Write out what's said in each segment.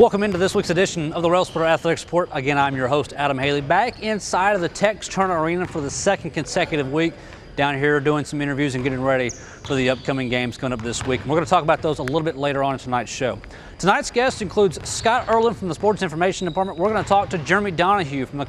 Welcome into this week's edition of the Railsplitter Athletics Report. Again, I'm your host, Adam Haley, back inside of the Tex Turner Arena for the second consecutive week. Down here doing some interviews and getting ready for the upcoming games coming up this week. And we're going to talk about those a little bit later on in tonight's show. Tonight's guest includes Scott Erland from the Sports Information Department. We're going to talk to Jeremy Donahue from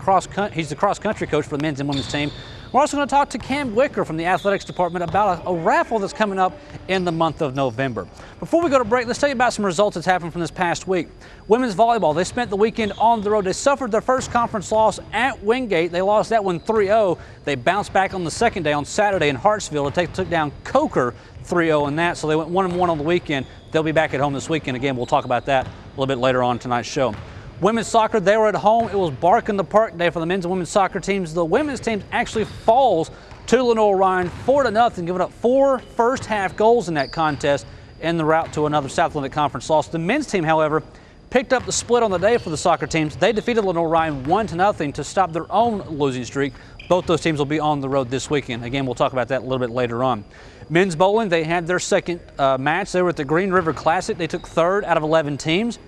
he's the cross-country coach for the men's and women's team. We're also going to talk to Cam Whicker from the athletics department about a raffle that's coming up in the month of November. Before we go to break, let's tell you about some results that's happened from this past week. Women's volleyball, they spent the weekend on the road. They suffered their first conference loss at Wingate. They lost that one 3-0. They bounced back on the second day on Saturday in Hartsville. They took down Coker 3-0 in that, so they went 1-1 on the weekend. They'll be back at home this weekend. Again, we'll talk about that a little bit later on tonight's show. Women's soccer, they were at home. It was bark in the park day for the men's and women's soccer teams. The women's team actually falls to Lenoir-Rhyne 4-0, giving up 4 first-half goals in that contest en the route to another South Atlantic Conference loss. The men's team, however, picked up the split on the day for the soccer teams. They defeated Lenoir-Rhyne 1-0 to stop their own losing streak. Both those teams will be on the road this weekend. Again, we'll talk about that a little bit later on. Men's bowling, they had their second match. They were at the Green River Classic. They took third out of 11 teams.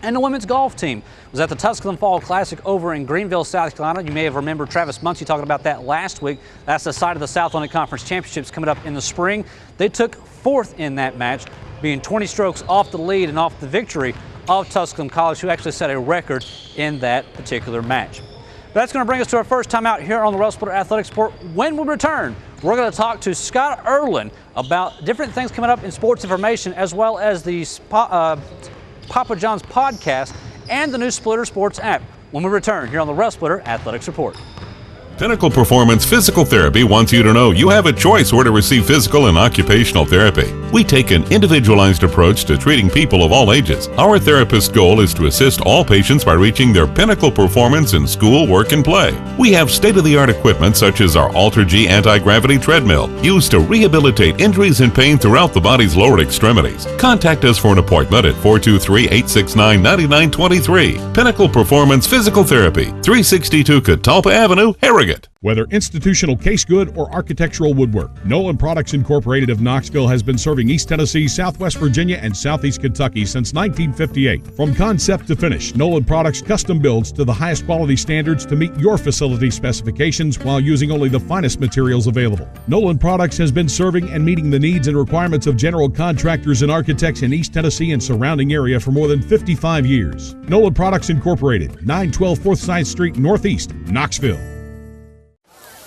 And the women's golf team was at the Tusculum Fall Classic over in Greenville, South Carolina. You may have remembered Travis Muncie talking about that last week. That's the site of the South Atlantic Conference Championships coming up in the spring. They took fourth in that match, being 20 strokes off the lead and off the victory of Tusculum College, who actually set a record in that particular match. That's going to bring us to our first time out here on the Railsplitter Athletics Report. When we return, we're going to talk to Scott Erland about different things coming up in sports information, as well as the Papa John's podcast and the new Splitter Sports app when we return here on the Railsplitter Athletics Report. Pinnacle Performance Physical Therapy wants you to know you have a choice where to receive physical and occupational therapy. We take an individualized approach to treating people of all ages. Our therapist's goal is to assist all patients by reaching their pinnacle performance in school, work, and play. We have state-of-the-art equipment such as our Alter-G anti-gravity treadmill, used to rehabilitate injuries and pain throughout the body's lower extremities. Contact us for an appointment at 423-869-9923. Pinnacle Performance Physical Therapy, 362 Catalpa Avenue, Harrogate. Whether institutional case good or architectural woodwork, Nolan Products Incorporated of Knoxville has been serving East Tennessee, Southwest Virginia, and Southeast Kentucky since 1958. From concept to finish, Nolan Products custom builds to the highest quality standards to meet your facility specifications while using only the finest materials available. Nolan Products has been serving and meeting the needs and requirements of general contractors and architects in East Tennessee and surrounding area for more than 55 years. Nolan Products Incorporated, 912 Forsyth Street Northeast, Knoxville.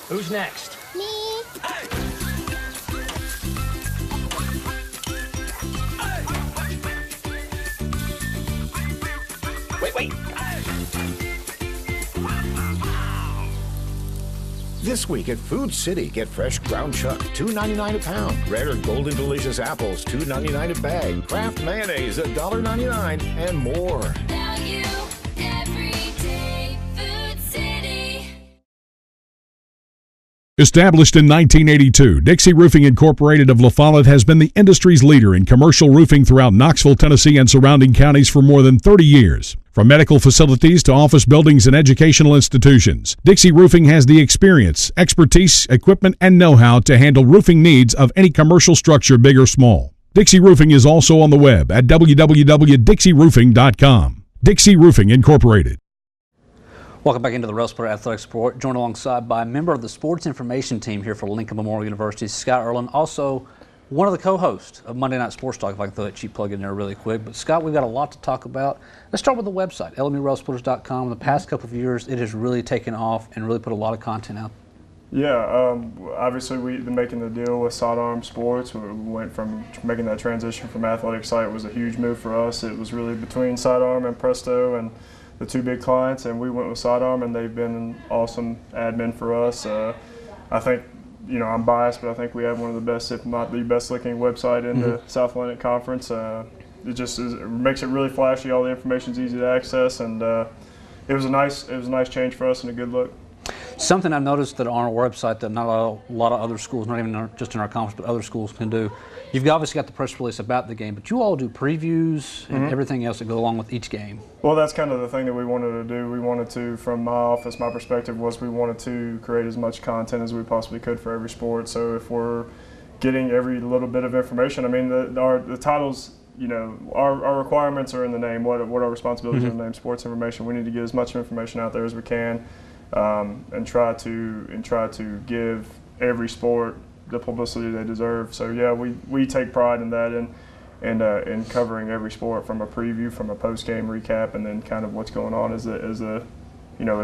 Who's next? Me. Hey. Wait. This week at Food City, get fresh ground chuck, $2.99 a pound. Rare Golden Delicious apples, $2.99 a bag. Kraft mayonnaise, $1.99, and more. Value every day. Food City. Established in 1982, Dixie Roofing Incorporated of La Follette has been the industry's leader in commercial roofing throughout Knoxville, Tennessee, and surrounding counties for more than 30 years. From medical facilities to office buildings and educational institutions, Dixie Roofing has the experience, expertise, equipment, and know-how to handle roofing needs of any commercial structure, big or small. Dixie Roofing is also on the web at www.dixieroofing.com. Dixie Roofing Incorporated. Welcome back into the Railsplitter Athletics Report, joined alongside by a member of the sports information team here for Lincoln Memorial University, Scott Erland, also one of the co-hosts of Monday Night Sports Talk, if I can throw that cheap plug in there really quick. But Scott, we've got a lot to talk about. Let's start with the website, lmurailsplitters.com. In the past couple of years, it has really taken off and really put a lot of content out. Yeah, obviously we've been making the deal with Sidearm Sports. We went from making that transition from athletic site was a huge move for us. It was really between Sidearm and Presto and the two big clients, and we went with Sidearm, and they've been an awesome admin for us. I think, I'm biased, but I think we have one of the best, if not the best looking website in the South Atlantic Conference. It just it makes it really flashy. All the information's easy to access, and it was a nice change for us and a good look. Something I've noticed that on our website that not a lot of other schools, not even just in our conference, but other schools can do. You've obviously got the press release about the game, but you all do previews and everything else that go along with each game. Well, that's kind of the thing that we wanted to do. We wanted to, from my office, my perspective was we wanted to create as much content as we possibly could for every sport. So if we're getting every little bit of information, I mean, the titles our requirements are in the name. What our responsibilities are in the name? Sports information. We need to get as much information out there as we can, and try to give every sport the publicity they deserve. So yeah, we take pride in that, and in covering every sport, from a preview, from a post-game recap, and then kind of what's going on as the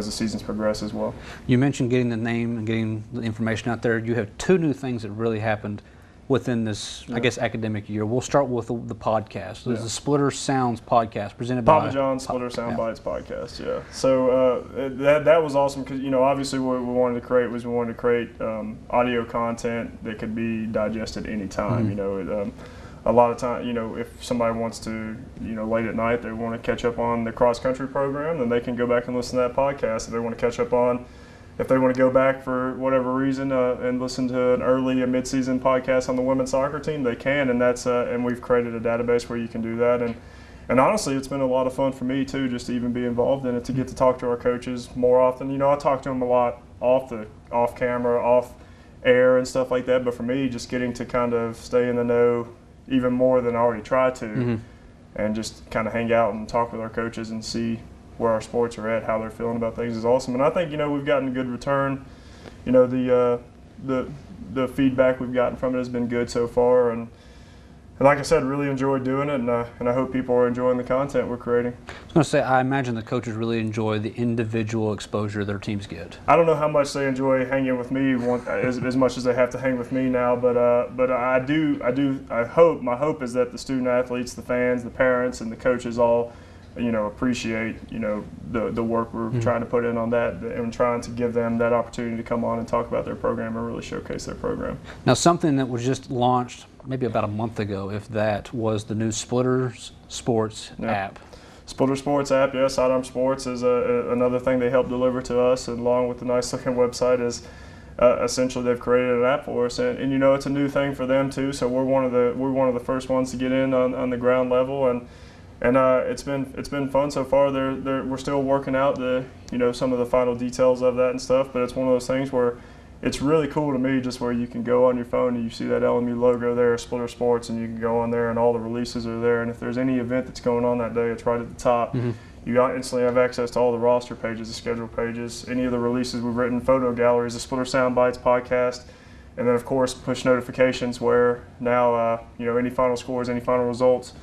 seasons progress as well. You mentioned getting the name and getting the information out there. You have 2 new things that really happened within this, I guess, academic year. We'll start with the podcast. There's the Splitter Sounds podcast presented by Papa John's Splitter Sound Bites podcast. Yeah. So that was awesome because obviously what we wanted to create audio content that could be digested anytime. A lot of time, if somebody wants to, late at night, they want to catch up on the cross country program, then they can go back and listen to that podcast. If they want to catch up on, if they want to go back for whatever reason and listen to an early and mid-season podcast on the women's soccer team, they can. And that's and we've created a database where you can do that. And honestly, it's been a lot of fun for me too, just to even be involved in it, to get to talk to our coaches more often. I talk to them a lot off camera, off air, and stuff like that. But for me, just getting to kind of stay in the know even more than I already try to, and just kind of hang out and talk with our coaches and see where our sports are at, how they're feeling about things is awesome. And I think we've gotten a good return. The feedback we've gotten from it has been good so far, and like I said, really enjoyed doing it, and I hope people are enjoying the content we're creating. I was going to say, I imagine the coaches really enjoy the individual exposure their teams get. I don't know how much they enjoy hanging with me as much as they have to hang with me now, but I hope, my hope is that the student athletes, the fans, the parents, and the coaches all appreciate the work we're trying to put in on that, and trying to give them that opportunity to come on and talk about their program and really showcase their program. Now, something that was just launched maybe about a month ago, if that, was the new Splitter Sports app. Splitter Sports app, yeah. Sidearm Sports is another thing they help deliver to us, and along with the nice looking website is essentially they've created an app for us, and it's a new thing for them too. So we're one of the first ones to get in on the ground level, and it's been fun so far. We're still working out some of the final details of that and stuff, but it's one of those things where it's really cool to me, just where you can go on your phone and you see that LMU logo there, Splitter Sports, and you can go on there and all the releases are there. And if there's any event that's going on that day, it's right at the top. You instantly have access to all the roster pages, the schedule pages, any of the releases we've written, photo galleries, the Splitter Sound Bites podcast, and then of course push notifications where now any final scores, any final results,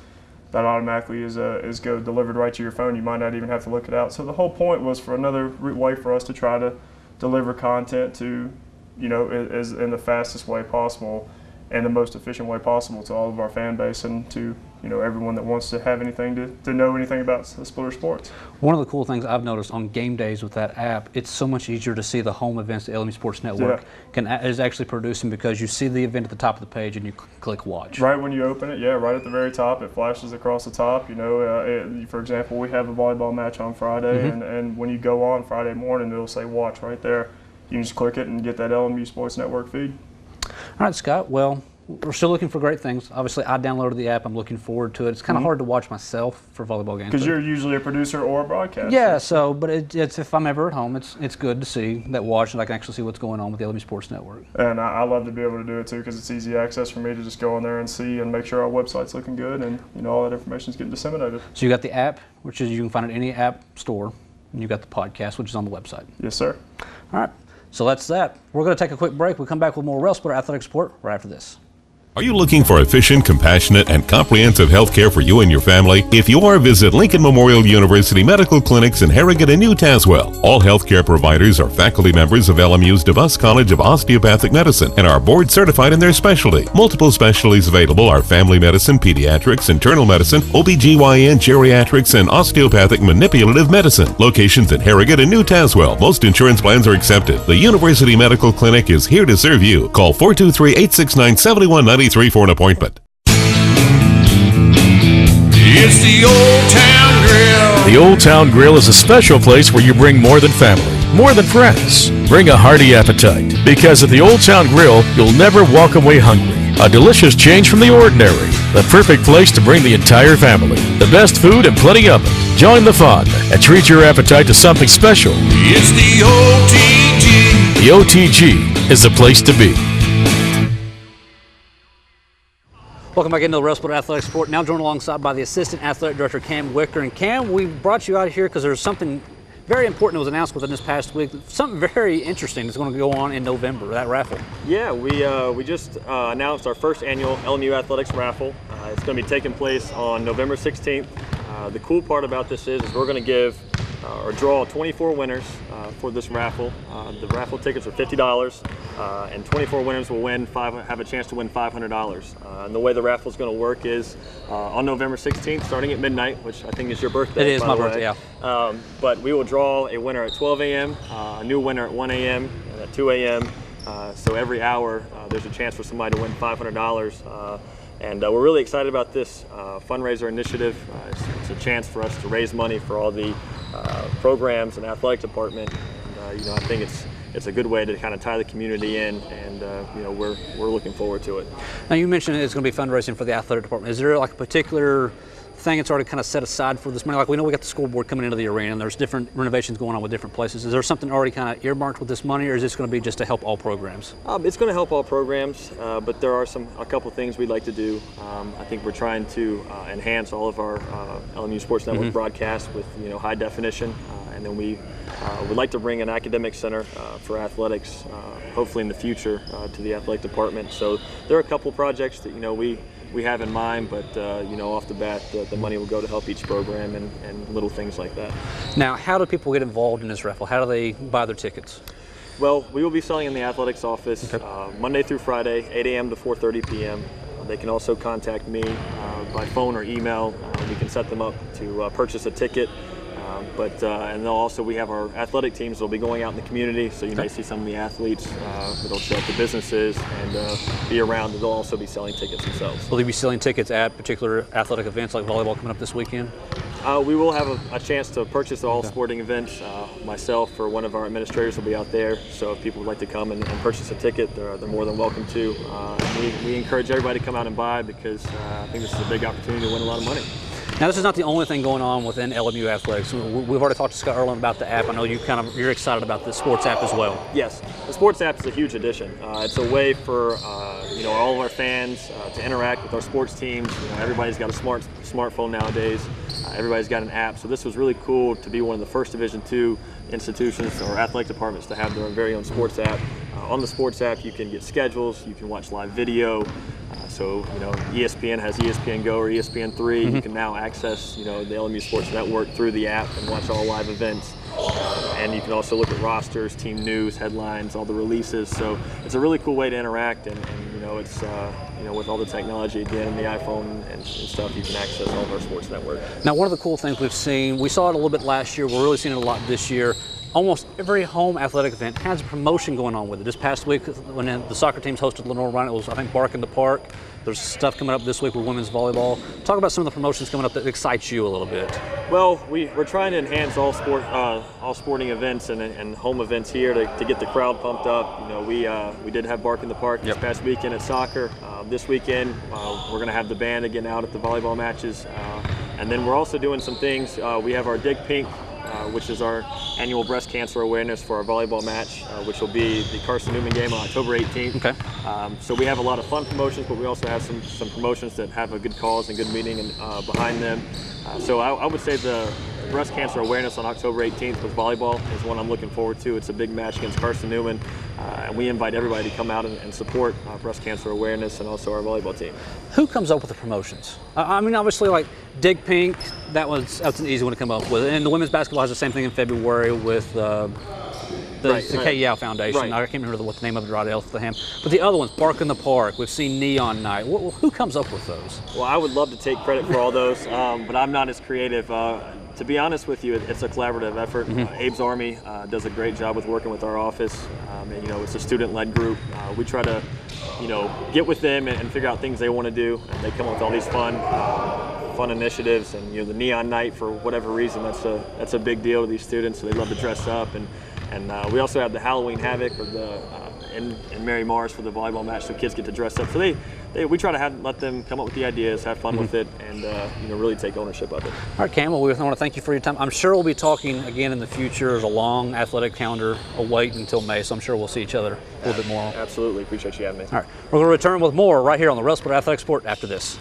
that automatically is delivered right to your phone. You might not even have to look it out. So the whole point was for another way for us to try to deliver content to, as in the fastest way possible and the most efficient way possible to all of our fan base, and to everyone that wants to have anything to know anything about Splitter Sports. One of the cool things I've noticed on game days with that app, it's so much easier to see the home events the LMU Sports Network is actually producing, because you see the event at the top of the page and you click watch. Right when you open it, right at the very top, it flashes across the top. For example, we have a volleyball match on Friday, and when you go on Friday morning, it'll say watch right there. You can just click it and get that LMU Sports Network feed. All right, Scott. Well, we're still looking for great things. Obviously, I downloaded the app. I'm looking forward to it. It's kind of hard to watch myself for volleyball games. Because you're usually a producer or a broadcaster. Yeah, but it's if I'm ever at home, it's good to see that watch, and I can actually see what's going on with the LMU Sports Network. And I love to be able to do it too, because it's easy access for me to just go on there and see and make sure our website's looking good, and all that information is getting disseminated. So you got the app, which is you can find it in any app store, and you got the podcast, which is on the website. Yes, sir. All right. So that's that. We're going to take a quick break. We'll come back with more Railsplitter athletic support right after this. Are you looking for efficient, compassionate, and comprehensive health care for you and your family? If you are, visit Lincoln Memorial University Medical Clinics in Harrogate and New Tazewell. All healthcare providers are faculty members of LMU's DeVos College of Osteopathic Medicine and are board certified in their specialty. Multiple specialties available are family medicine, pediatrics, internal medicine, OBGYN, geriatrics, and osteopathic manipulative medicine. Locations in Harrogate and New Tazewell. Most insurance plans are accepted. The University Medical Clinic is here to serve you. Call 423-869-7190 for an appointment. It's the Old Town Grill. The Old Town Grill is a special place where you bring more than family, more than friends. Bring a hearty appetite, because at the Old Town Grill, you'll never walk away hungry. A delicious change from the ordinary. The perfect place to bring the entire family. The best food and plenty of it. Join the fun and treat your appetite to something special. It's the OTG. The OTG is the place to be. Welcome back into the Railsplitter Athletics Report. Now joined alongside by the Assistant Athletic Director, Cam Whicker. And Cam, we brought you out here because there's something very important that was announced within this past week. Something very interesting that's going to go on in November, that raffle. Yeah, we just announced our first annual LMU Athletics Raffle. It's going to be taking place on November 16th. The cool part about this is we're going to give or draw 24 winners for this raffle. The raffle tickets are $50, and 24 winners will have a chance to win $500. And the way the raffle is going to work is on November 16th, starting at midnight, which I think is your birthday. It is my birthday, yeah. But we will draw a winner at 12 a.m., a new winner at 1 a.m., and at 2 a.m. So every hour there's a chance for somebody to win $500. And we're really excited about this fundraiser initiative. It's a chance for us to raise money for all the programs and athletic department. And, I think it's a good way to kind of tie the community in, and we're looking forward to it. Now, you mentioned it's going to be fundraising for the athletic department. Is there like a particular thing that's already kind of set aside for this money? Like, we know we got the scoreboard coming into the arena, and there's different renovations going on with different places. Is there something already kind of earmarked with this money, or is this going to be just to help all programs? It's going to help all programs, but there are a couple things we'd like to do. I think we're trying to enhance all of our LMU Sports Network broadcasts with high definition, and then we would like to bring an academic center for athletics, hopefully in the future, to the athletic department. So there are a couple projects that we have in mind, but off the bat, the money will go to help each program and little things like that. Now, how do people get involved in this raffle? How do they buy their tickets? Well, we will be selling in the athletics office Monday through Friday, 8 a.m. to 4:30 p.m. They can also contact me by phone or email. We can set them up to purchase a ticket. And we have our athletic teams that will be going out in the community, so you may see some of the athletes that'll show up to businesses and be around. They'll also be selling tickets themselves. Will they be selling tickets at particular athletic events like volleyball coming up this weekend? We will have a chance to purchase all sporting events. Myself or one of our administrators will be out there, so if people would like to come and purchase a ticket, they're more than welcome to. We encourage everybody to come out and buy, because I think this is a big opportunity to win a lot of money. Now, this is not the only thing going on within LMU Athletics. We've already talked to Scott Erland about the app. I know you're excited about the sports app as well. Yes, the sports app is a huge addition. It's a way for all of our fans to interact with our sports teams. Everybody's got a smartphone nowadays. Everybody's got an app. So this was really cool to be one of the first Division II institutions or athletic departments to have their very own sports app. On the sports app, you can get schedules, you can watch live video. So ESPN has ESPN Go or ESPN3. You can now access the LMU Sports Network through the app and watch all live events. And you can also look at rosters, team news, headlines, all the releases. So it's a really cool way to interact, and it's with all the technology again, and the iPhone and stuff, you can access all of our sports network. Now, one of the cool things we've seen, we saw it a little bit last year, we're really seeing it a lot this year. Almost every home athletic event has a promotion going on with it. This past week, when the soccer teams hosted Lenore Ryan, it was, I think, Bark in the Park. There's stuff coming up this week with women's volleyball. Talk about some of the promotions coming up that excites you a little bit. Well, we're trying to enhance all sporting events and home events here to get the crowd pumped up. We did have Bark in the Park this past weekend at soccer. This weekend, we're going to have the band again out at the volleyball matches. And then we're also doing some things. We have our Dig Pink, which is our annual breast cancer awareness for our volleyball match, which will be the Carson Newman game on October 18th. Okay. So we have a lot of fun promotions, but we also have some promotions that have a good cause and good meaning behind them. So I would say the breast cancer awareness on October 18th with volleyball is one I'm looking forward to. It's a big match against Carson Newman, and we invite everybody to come out and support breast cancer awareness and also our volleyball team. Who comes up with the promotions? I mean, obviously, like Dig Pink, that's an easy one to come up with. And the women's basketball has the same thing in February with the Kay Yao Foundation. Right. I can't remember what the name of it right off the hand. But the other ones, Bark in the Park, we've seen Neon Night. Who comes up with those? Well, I would love to take credit for all those, but I'm not as creative. To be honest with you, it's a collaborative effort. Abe's Army does a great job with working with our office. It's a student-led group. We try to, get with them and figure out things they want to do. And they come up with all these fun initiatives. And the Neon Night, for whatever reason, that's a big deal to these students. So they love to dress up. And we also have the Halloween Havoc or in Mary Mars for the volleyball match, so kids get to dress up. So they we try to let them come up with the ideas, have fun with it, and really take ownership of it. All right, Cam, well, we want to thank you for your time. I'm sure we'll be talking again in the future. There's a long athletic calendar await until May, so I'm sure we'll see each other a little bit more. Absolutely. Appreciate you having me. All right, we're going to return with more right here on the Railsplitter Athletic Sport after this.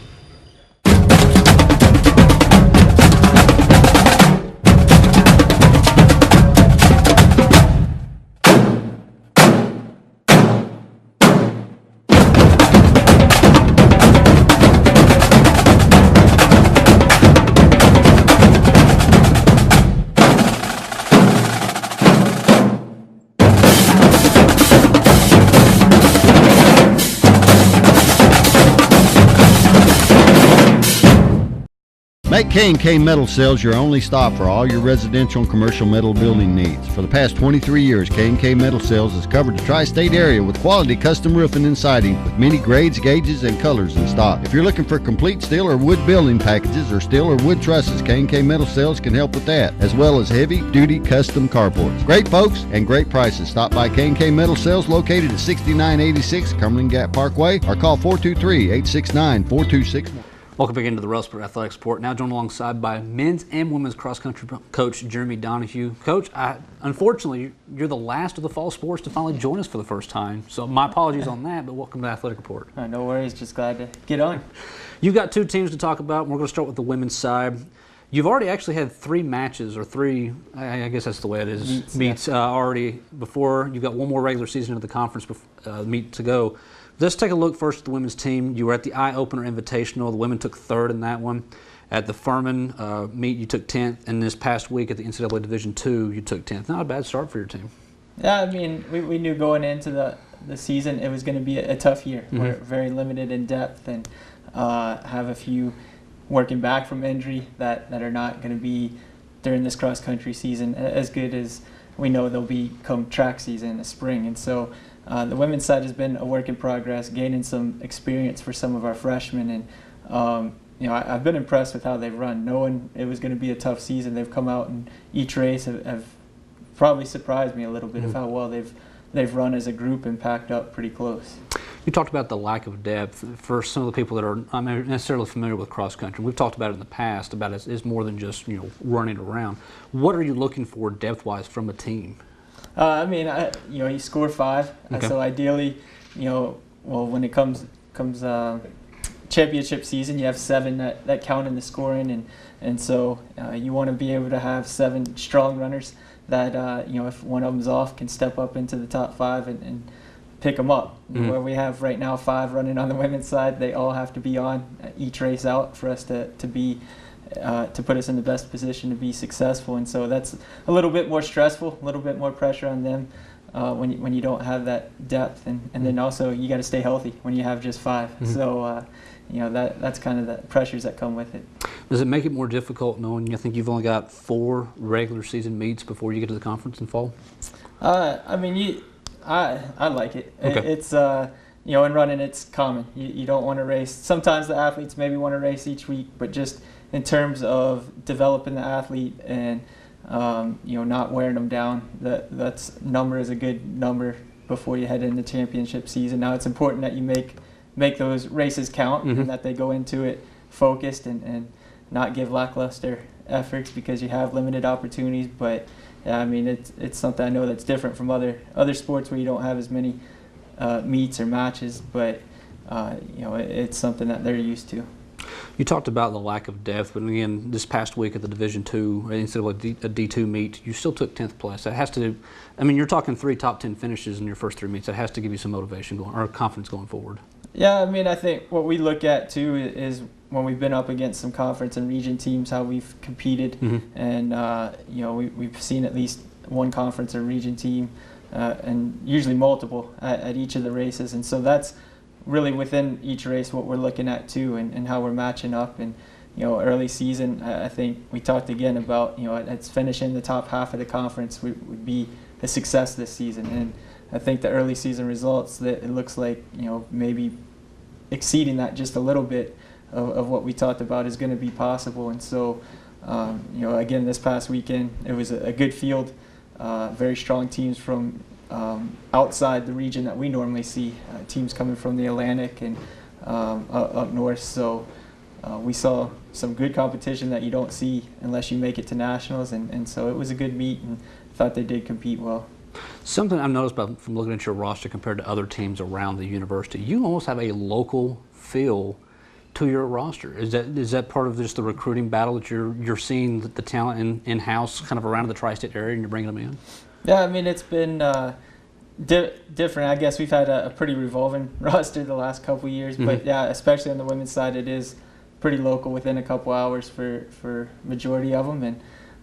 Make K&K Metal Sales your only stop for all your residential and commercial metal building needs. For the past 23 years, K&K Metal Sales has covered the tri-state area with quality custom roofing and siding with many grades, gauges, and colors in stock. If you're looking for complete steel or wood building packages or steel or wood trusses, K&K Metal Sales can help with that, as well as heavy-duty custom carports. Great folks and great prices. Stop by K&K Metal Sales located at 6986 Cumberland Gap Parkway or call 423-869-4261. Welcome back into the Railsplitter Athletic Sport. Now joined alongside by men's and women's cross-country coach Jeremy Donahue. Coach, unfortunately, you're the last of the fall sports to finally join us for the first time. So my apologies on that, but welcome to the Athletic Report. No worries, just glad to get on. You've got two teams to talk about. We're going to start with the women's side. You've already actually had three matches, or three, I guess that's the way it is, meets already before. You've got one more regular season of the conference meet to go. Let's take a look first at the women's team. You were at the Eye Opener Invitational. The women took third in that one. At the Furman meet, you took 10th. And this past week at the NCAA Division II, you took 10th. Not a bad start for your team. Yeah, I mean, we knew going into the season it was going to be a tough year. Mm-hmm. We're very limited in depth and have a few working back from injury that are not going to be during this cross-country season as good as we know they'll be come track season in the spring. And so the women's side has been a work in progress, gaining some experience for some of our freshmen. And I've been impressed with how they've run. Knowing it was going to be a tough season, they've come out and each race have probably surprised me a little bit of how well they've run as a group and packed up pretty close. You talked about the lack of depth. For some of the people that are not necessarily familiar with cross country, we've talked about it in the past about it's more than just running around. What are you looking for depth-wise from a team? You score 5, okay. So ideally, when it comes championship season, you have 7 that count in the scoring, and so you want to be able to have 7 strong runners that if one of them's off, can step up into the top 5 and pick them up. Mm-hmm. Where we have right now 5 running on the women's side, they all have to be on each race out for us to put us in the best position to be successful. And so that's a little bit more stressful, a little bit more pressure on them when you don't have that depth. And then also you got to stay healthy when you have just 5. Mm-hmm. So that's kind of the pressures that come with it. Does it make it more difficult knowing you think you've only got 4 regular season meets before you get to the conference in fall? I like it. Okay. It's in running it's common. You don't want to race. Sometimes the athletes maybe want to race each week, but just in terms of developing the athlete and not wearing them down, that's number is a good number before you head into championship season. Now it's important that you make those races count, mm-hmm. and that they go into it focused and not give lackluster efforts because you have limited opportunities. But it's something I know that's different from other sports where you don't have as many meets or matches, but it's something that they're used to. You talked about the lack of depth, but again, this past week at the Division II, instead of a D2 meet, you still took 10th place. That has to, you're talking 3 top 10 finishes in your first 3 meets. That has to give you some motivation or confidence going forward. Yeah, I think what we look at too is when we've been up against some conference and region teams, how we've competed, mm-hmm. and we've seen at least one conference or region team, and usually multiple at each of the races, and so that's really within each race what we're looking at too, and how we're matching up. And early season, I think we talked again about it's finishing the top half of the conference would be a success this season, and I think the early season results that it looks like maybe exceeding that just a little bit of what we talked about is going to be possible. And so again, this past weekend it was a good field, very strong teams from outside the region that we normally see, teams coming from the Atlantic and up north. So we saw some good competition that you don't see unless you make it to nationals, and so it was a good meet, and thought they did compete well. Something I've noticed from looking at your roster compared to other teams around the university, you almost have a local feel to your roster. Is that part of just the recruiting battle that you're seeing the talent in-house kind of around the tri-state area and you're bringing them in? Yeah, I mean, it's been different. I guess we've had a pretty revolving roster the last couple of years, but yeah, especially on the women's side, it is pretty local, within a couple hours for majority of them,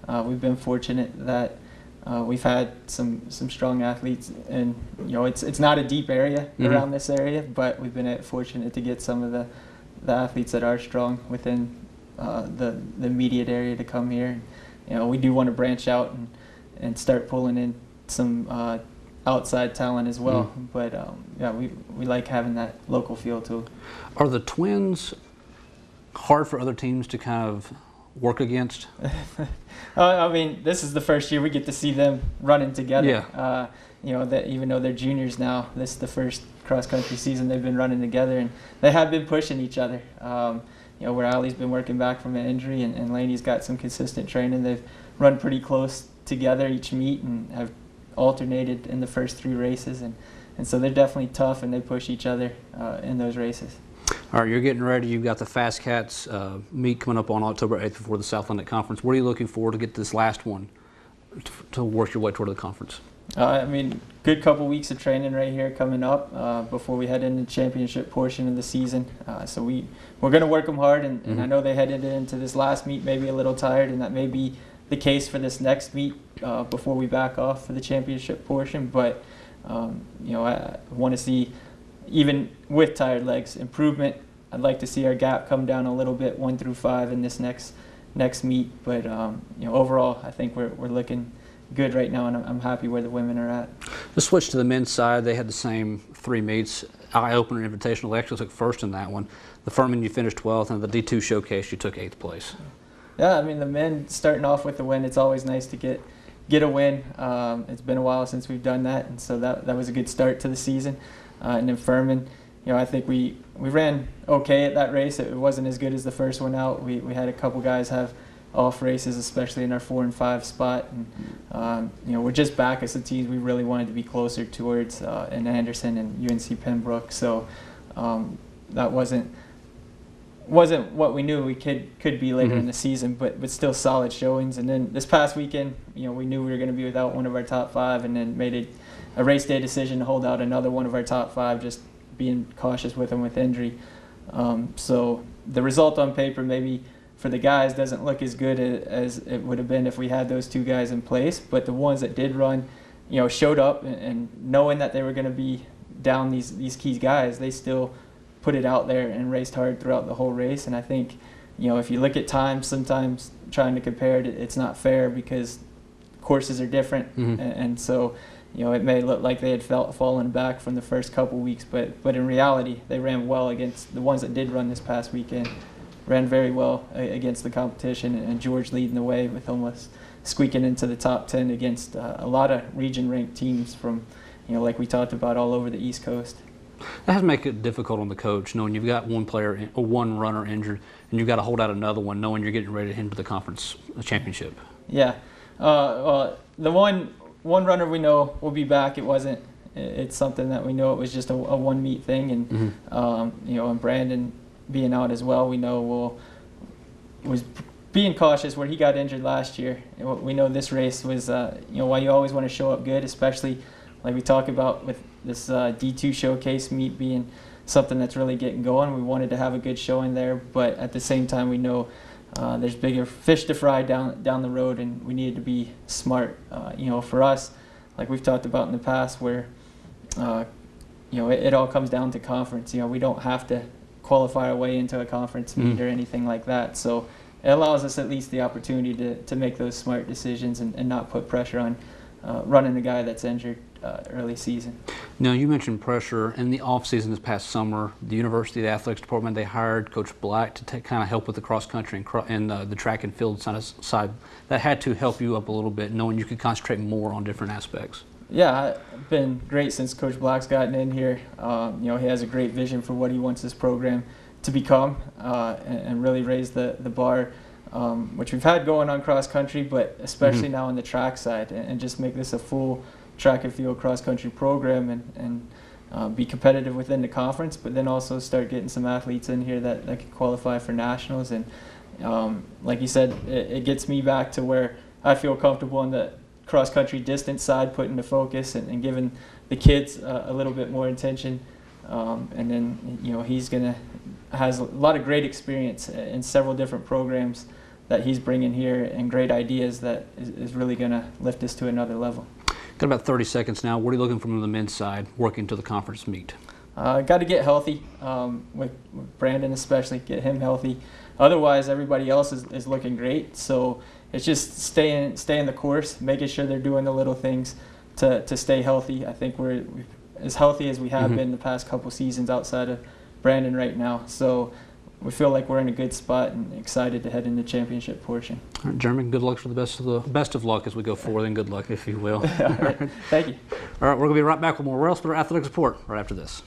and we've been fortunate that we've had some strong athletes, and it's not a deep area around this area, but we've been fortunate to get some of the athletes that are strong within the immediate area to come here. We do want to branch out and start pulling in some outside talent as well, but yeah, we like having that local feel too. Are the Twins hard for other teams to kind of work against? I mean, this is the first year we get to see them running together. Yeah. That even though they're juniors now, this is the first cross-country season they've been running together, and they have been pushing each other. Where Allie's been working back from an injury, and Laney's got some consistent training. They've run pretty close together each meet and have alternated in the first 3 races, and so they're definitely tough, and they push each other in those races. All right, you're getting ready. You've got the Fast Cats meet coming up on October 8th before the South Atlantic Conference. What are you looking for to get this last one to work your way toward the conference? I mean, good couple weeks of training right here coming up before we head into the championship portion of the season. So we're going to work them hard, and I know they headed into this last meet maybe a little tired, and that may be the case for this next meet before we back off for the championship portion. But I want to see, even with tired legs, improvement. I'd like to see our gap come down a little bit, 1 through 5 in this next meet. But overall, I think we're looking good right now, and I'm happy where the women are at. Let's switch to the men's side. They had the same 3 meets. Eye-opener, invitational. They actually took first in that one. The Furman, you finished 12th, and the D2 showcase, you took 8th place. Yeah, I mean, the men starting off with a win, it's always nice to get a win. It's been a while since we've done that, and so that was a good start to the season. And then Furman, I think we ran okay at that race. It wasn't as good as the first one out. We had a couple guys have off races, especially in our 4 and 5 spot. And we're just back as a team. We really wanted to be closer towards in Anderson and UNC Pembroke. So that wasn't what we knew we could be later in the season, but still solid showings. And then this past weekend, we knew we were going to be without one of our top 5, and then made a race day decision to hold out another one of our top 5, just being cautious with them with injury. So the result on paper maybe for the guys doesn't look as good as it would have been if we had those 2 guys in place, but the ones that did run, showed up, and knowing that they were going to be down these key guys, they still put it out there and raced hard throughout the whole race. And I think, if you look at times, sometimes trying to compare it, it's not fair because courses are different, and so it may look like they had fallen back from the first couple weeks, but in reality, they ran well against the ones that did run this past weekend. Ran very well against the competition, and George leading the way with almost squeaking into the top 10 against a lot of region-ranked teams from, like we talked about, all over the East Coast. That has to make it difficult on the coach, knowing you've got one runner injured, and you've got to hold out another one, knowing you're getting ready to head into the conference championship. Yeah, the one runner we know will be back. It's something that we know. It was just a one meet thing, and and Brandon being out as well, we know was being cautious where he got injured last year. We know this race was, why you always want to show up good, especially like we talk about with this D2 showcase meet being something that's really getting going. We wanted to have a good showing there, but at the same time, we know there's bigger fish to fry down the road, and we needed to be smart. For us, like we've talked about in the past, where it all comes down to conference. We don't have to qualify our way into a conference meet or anything like that. So it allows us at least the opportunity to make those smart decisions and not put pressure on running a guy that's injured early season. Now, you mentioned pressure. In the off-season this past summer, the University, the athletics department, they hired Coach Black to kind of help with the cross-country and the track and field side. That had to help you up a little bit, knowing you could concentrate more on different aspects. Yeah, it's been great since Coach Black's gotten in here. He has a great vision for what he wants this program to become, and really raise the bar, which we've had going on cross country, but especially now on the track side, and just make this a full track and field cross country program, and be competitive within the conference, but then also start getting some athletes in here that can qualify for nationals. And like you said, it gets me back to where I feel comfortable on the cross country distance side, putting the focus and giving the kids a little bit more attention. And then he's has a lot of great experience in several different programs that he's bringing here, and great ideas that is really going to lift us to another level. Got about 30 seconds now. What are you looking from the men's side working to the conference meet? Got to get healthy, with Brandon especially, get him healthy. Otherwise, everybody else is looking great. So it's just staying the course, making sure they're doing the little things to stay healthy. I think we're as healthy as we have been the past couple seasons outside of Brandon right now. So we feel like we're in a good spot and excited to head into the championship portion. All right, Jeremy, good luck for the best of luck as we go forward, and good luck, if you will. All right. Thank you. All right, we're going to be right back with more Railsplitter Athletic Support right after this.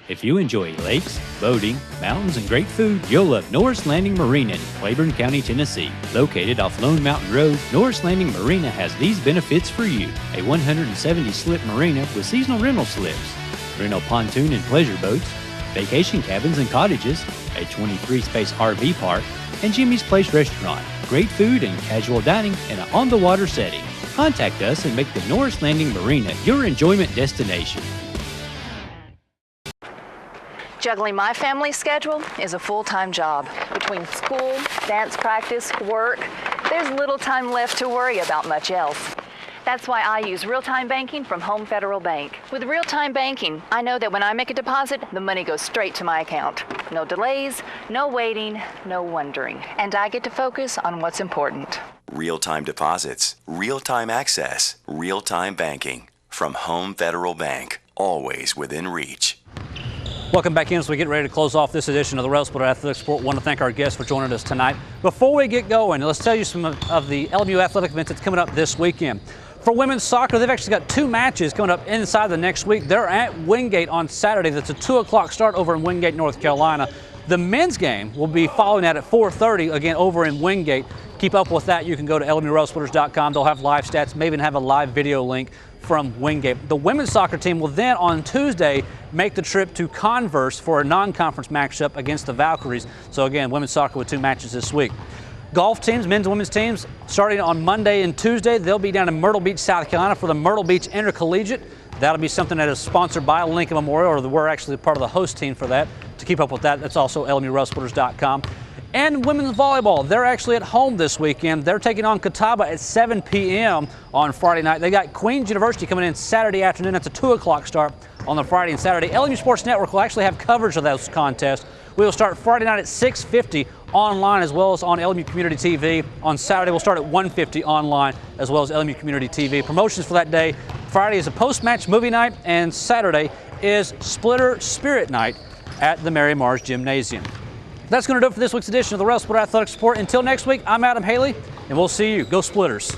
If you enjoy lakes, boating, mountains, and great food, you'll love Norris Landing Marina in Claiborne County, Tennessee. Located off Lone Mountain Road, Norris Landing Marina has these benefits for you: a 170-slip marina with seasonal rental slips, rental pontoon and pleasure boats, vacation cabins and cottages, a 23-space RV park, and Jimmy's Place restaurant. Great food and casual dining in an on-the-water setting. Contact us and make the Norris Landing Marina your enjoyment destination. Juggling my family schedule is a full-time job. Between school, dance practice, work, there's little time left to worry about much else. That's why I use real-time banking from Home Federal Bank. With real-time banking, I know that when I make a deposit, the money goes straight to my account. No delays, no waiting, no wondering. And I get to focus on what's important. Real-time deposits, real-time access, real-time banking. From Home Federal Bank, always within reach. Welcome back in as we get ready to close off this edition of the Railsplitter Athletic Sport. Want to thank our guests for joining us tonight. Before we get going, let's tell you some of the LMU athletic events that's coming up this weekend. For women's soccer, they've actually got 2 matches coming up inside the next week. They're at Wingate on Saturday. That's a 2 o'clock start over in Wingate, North Carolina. The men's game will be following that at 4:30, again over in Wingate. Keep up with that. You can go to LMURailsplitters.com. They'll have live stats, maybe even have a live video link from Wingate. The women's soccer team will then on Tuesday make the trip to Converse for a non-conference matchup against the Valkyries. So again, women's soccer with 2 matches this week. Golf teams, men's and women's teams, starting on Monday and Tuesday, they'll be down in Myrtle Beach, South Carolina for the Myrtle Beach Intercollegiate. That'll be something that is sponsored by Lincoln Memorial, or we're actually part of the host team for that. To keep up with that, that's also LMURailsplitters.com. And women's volleyball, they're actually at home this weekend. They're taking on Catawba at 7 p.m. on Friday night. They got Queens University coming in Saturday afternoon. That's a 2 o'clock start on the Friday and Saturday. LMU Sports Network will actually have coverage of those contests. We will start Friday night at 6:50 online, as well as on LMU Community TV. On Saturday, we'll start at 1:50 online, as well as LMU Community TV. Promotions for that day: Friday is a post-match movie night, and Saturday is Splitter Spirit Night at the Mary Mars Gymnasium. That's going to do it for this week's edition of the Railsplitter Athletic Support. Until next week, I'm Adam Haley, and we'll see you. Go Splitters.